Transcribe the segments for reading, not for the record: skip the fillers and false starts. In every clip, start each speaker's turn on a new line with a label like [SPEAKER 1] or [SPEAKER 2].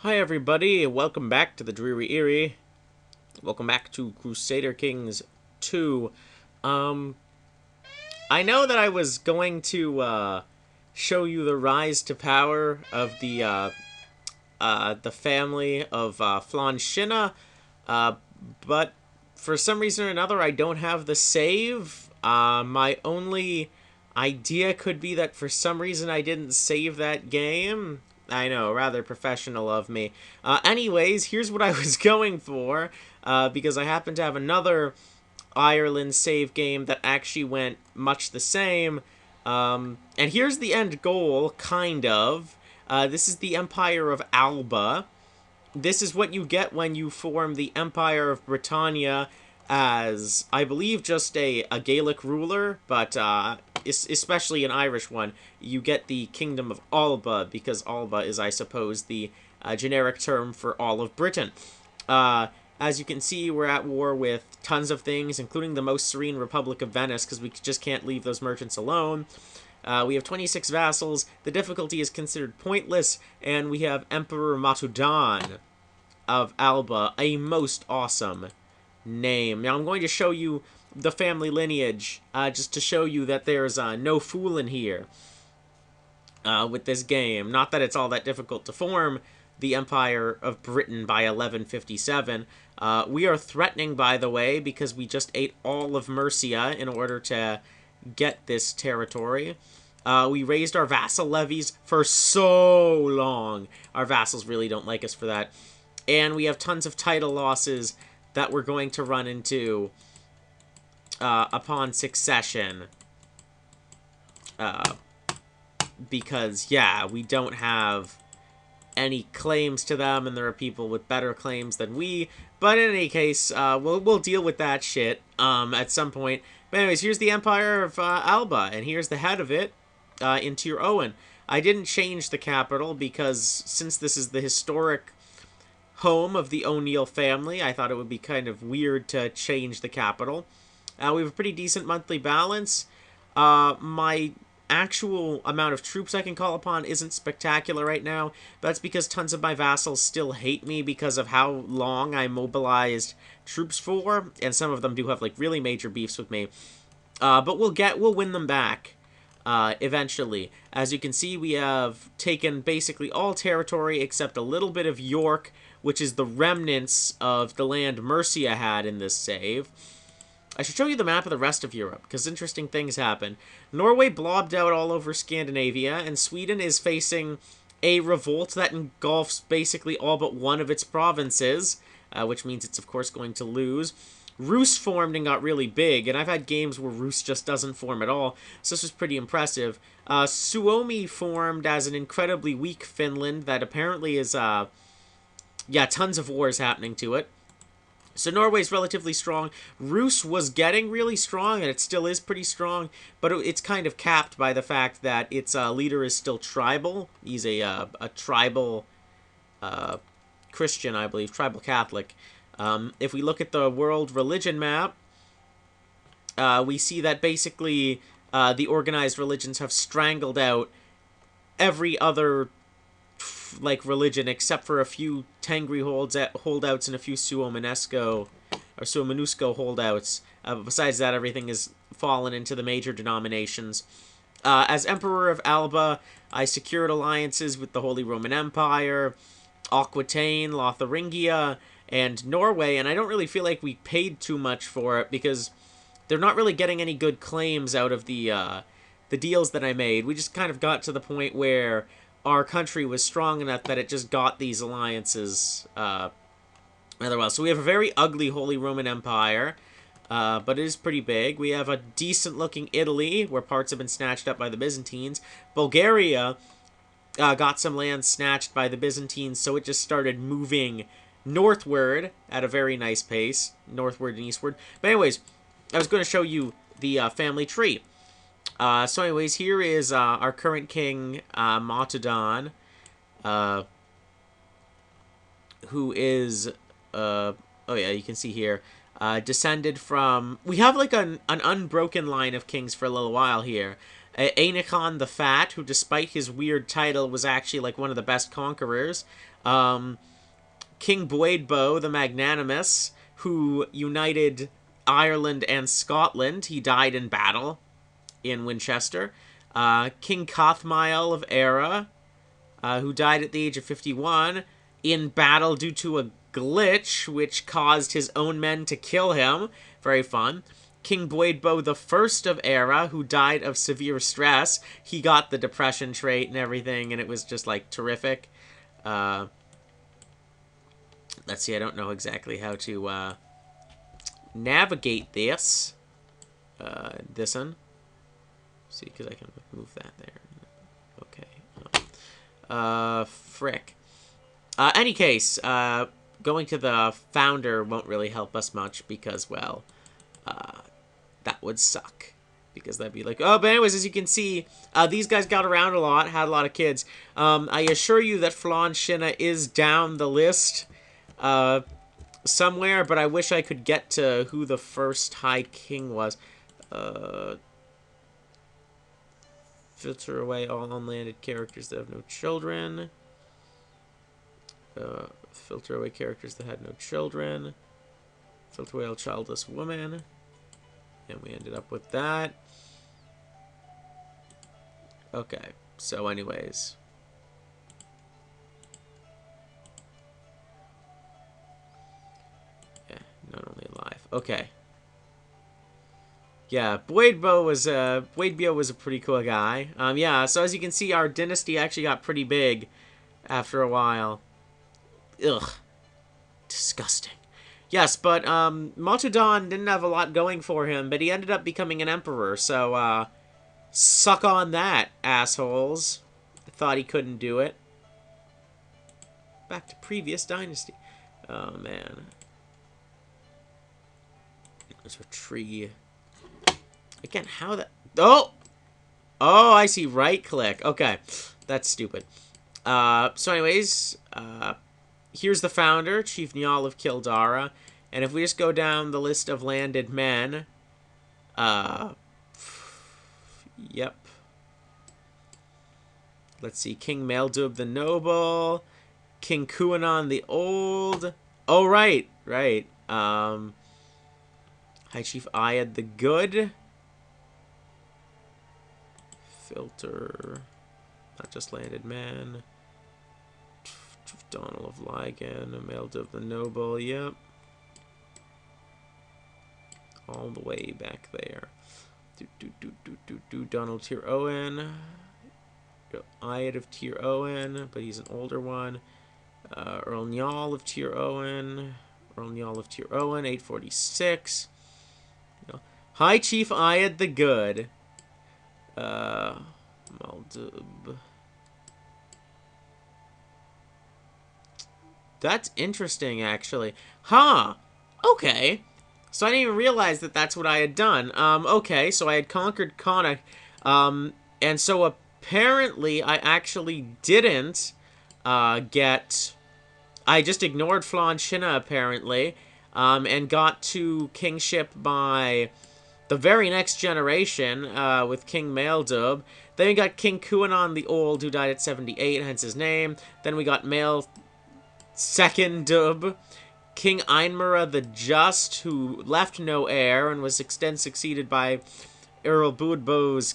[SPEAKER 1] Hi everybody, welcome back to the Dreary Eerie. Welcome back to Crusader Kings 2. Um, I know that I was going to show you the rise to power of the family of Flan Shinna, uh, but for some reason or another I don't have the save. My only idea could be that for some reason I didn't save that game. I know, rather professional of me. Anyways, here's what I was going for, because I happen to have another Ireland save game that actually went much the same. And here's the end goal, kind of. This is the Empire of Alba. This is what you get when you form the Empire of Britannia as, I believe, just a Gaelic ruler, but especially an Irish one. You get the Kingdom of Alba, because Alba is, I suppose, the generic term for all of Britain. As you can see, we're at war with tons of things, including the most serene Republic of Venice, because we just can't leave those merchants alone. We have 26 vassals, the difficulty is considered pointless, and we have Emperor Matudan of Alba, a most awesome name. Now I'm going to show you the family lineage, just to show you that there's no fooling here with this game. Not that it's all that difficult to form the Empire of Britain by 1157. We are threatening, by the way, because we just ate all of Mercia in order to get this territory. We raised our vassal levies for so long. Our vassals really don't like us for that. And we have tons of title losses that we're going to run into upon succession. Because, yeah, we don't have any claims to them, and there are people with better claims than we. But in any case, we'll deal with that shit at some point. But anyways, here's the Empire of Alba, and here's the head of it, in Tir Owen. I didn't change the capital because since this is the historic home of the O'Neill family, I thought it would be kind of weird to change the capital. We have a pretty decent monthly balance. My actual amount of troops I can call upon isn't spectacular right now. But that's because tons of my vassals still hate me because of how long I mobilized troops for, and some of them do have like really major beefs with me. But we'll win them back eventually. As you can see, we have taken basically all territory except a little bit of York, which is the remnants of the land Mercia had in this save. I should show you the map of the rest of Europe, because interesting things happen. Norway blobbed out all over Scandinavia, and Sweden is facing a revolt that engulfs basically all but one of its provinces, which means it's, of course, going to lose. Rus formed and got really big, and I've had games where Rus just doesn't form at all, so this was pretty impressive. Suomi formed as an incredibly weak Finland that apparently is, yeah, tons of wars happening to it. So Norway's relatively strong. Rus was getting really strong, and it still is pretty strong, but it's kind of capped by the fact that its leader is still tribal. He's a tribal Christian, I believe, tribal Catholic. If we look at the world religion map, we see that basically the organized religions have strangled out every other religion except for a few Tengri holdouts and a few Suomenusco holdouts. Besides that, everything has fallen into the major denominations. As Emperor of Alba, I secured alliances with the Holy Roman Empire, Aquitaine, Lotharingia, and Norway, and I don't really feel like we paid too much for it because they're not really getting any good claims out of the deals that I made. We just kind of got to the point where our country was strong enough that it just got these alliances rather well. So we have a very ugly Holy Roman Empire, but it is pretty big. We have a decent-looking Italy, where parts have been snatched up by the Byzantines. Bulgaria got some land snatched by the Byzantines, so it just started moving northward at a very nice pace, northward and eastward. But anyways, I was going to show you the family tree. So anyways, here is our current king, Matudan, who is, oh yeah, you can see here, descended from, we have like an unbroken line of kings for a little while here. Anacon the Fat, who despite his weird title was actually like one of the best conquerors. King Boedbo the Magnanimous, who united Ireland and Scotland. He died in battle in Winchester. King Cothmael of Era, who died at the age of 51 in battle due to a glitch, which caused his own men to kill him. Very fun. King Boedbo the First of Era, who died of severe stress. He got the depression trait and everything, and it was just, like, terrific. Let's see, I don't know exactly how to navigate this. This one. See, because I can move that there. Okay. Frick. Any case, going to the founder won't really help us much because, well, that would suck. Because that'd be like, oh, but anyways, as you can see, these guys got around a lot, had a lot of kids. I assure you that Flann Shinna is down the list somewhere, but I wish I could get to who the first High King was. Filter away all unlanded characters that have no children. Filter away characters that had no children. Filter away all childless women. And we ended up with that. Okay, so anyways. Yeah, not only alive. Okay. Yeah, Boedbo was a pretty cool guy. Yeah, so as you can see, our dynasty actually got pretty big after a while. Ugh. Disgusting. Yes, but Motudan didn't have a lot going for him, but he ended up becoming an emperor, so suck on that, assholes. I thought he couldn't do it. Back to previous dynasty. Oh, man. There's a tree. Again, how that... Oh! Oh, I see. Right-click. Okay. That's stupid. So anyways, here's the founder, Chief Niall of Kildara. And if we just go down the list of landed men... Yep. Let's see. King Maeldub the Noble. King Cuanon the Old. Oh, right. Right. High Chief Ayad the Good. Filter. Not just landed men. Chief Donald of Lygan. Maeldub the Noble. Yep. All the way back there. Donald Tyr Owen. Ayad of Tyr Owen, but he's an older one. Earl Niall of Tyr Owen. Earl Niall of Tyr Owen, 846. High Chief Ayad the Good. Maeldub. That's interesting, actually. Huh. Okay. So I didn't even realize that that's what I had done. Okay, so I had conquered Connacht. And so apparently I actually didn't get... I just ignored Flann Shinna, apparently, and got to kingship by the very next generation with King Maeldub. Then we got King Cuanon the Old, who died at 78, hence his name. Then we got Mael Secondub, King Einmara the Just, who left no heir and was then succeeded by Earl Boudbo's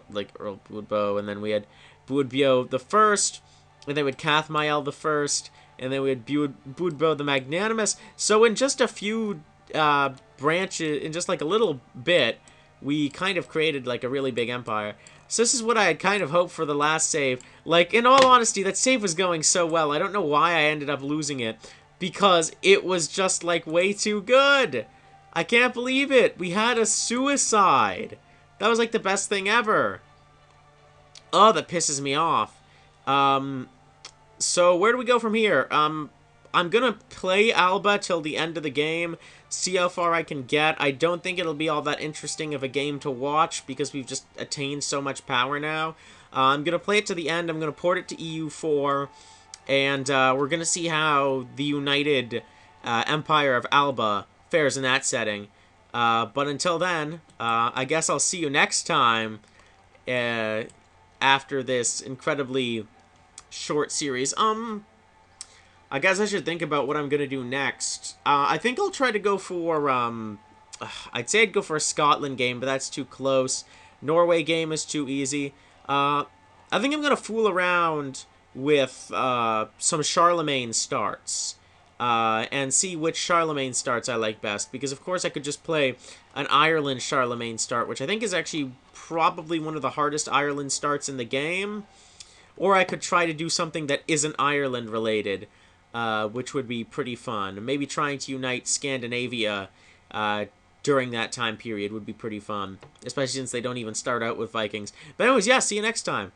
[SPEAKER 1] like Earl Boudbo, and then we had Boudbio the First, and then we had Cathmael the First, and then we had Boudbo the Magnanimous. So in just a few branches, in just like a little bit, we kind of created like a really big empire. So this is what I had kind of hoped for the last save. Like, in all honesty, that save was going so well. I don't know why I ended up losing it. Because it was just, like, way too good. I can't believe it. We had a suicide. That was, like, the best thing ever. Oh, that pisses me off. So, where do we go from here? I'm gonna play Alba till the end of the game. See how far I can get. I don't think it'll be all that interesting of a game to watch. Because we've just attained so much power now. I'm gonna play it to the end. I'm gonna port it to EU4. And we're going to see how the United Empire of Alba fares in that setting. But until then, I guess I'll see you next time. after this incredibly short series. I guess I should think about what I'm gonna do next. I think I'll try to go for I'd say I'd go for a Scotland game, but that's too close. Norway game is too easy. I think I'm gonna fool around with some Charlemagne starts. And see which Charlemagne starts I like best. Because, of course, I could just play an Ireland Charlemagne start, which I think is actually probably one of the hardest Ireland starts in the game. Or I could try to do something that isn't Ireland related, which would be pretty fun. Maybe trying to unite Scandinavia during that time period would be pretty fun. Especially since they don't even start out with Vikings. But anyways, yeah, see you next time.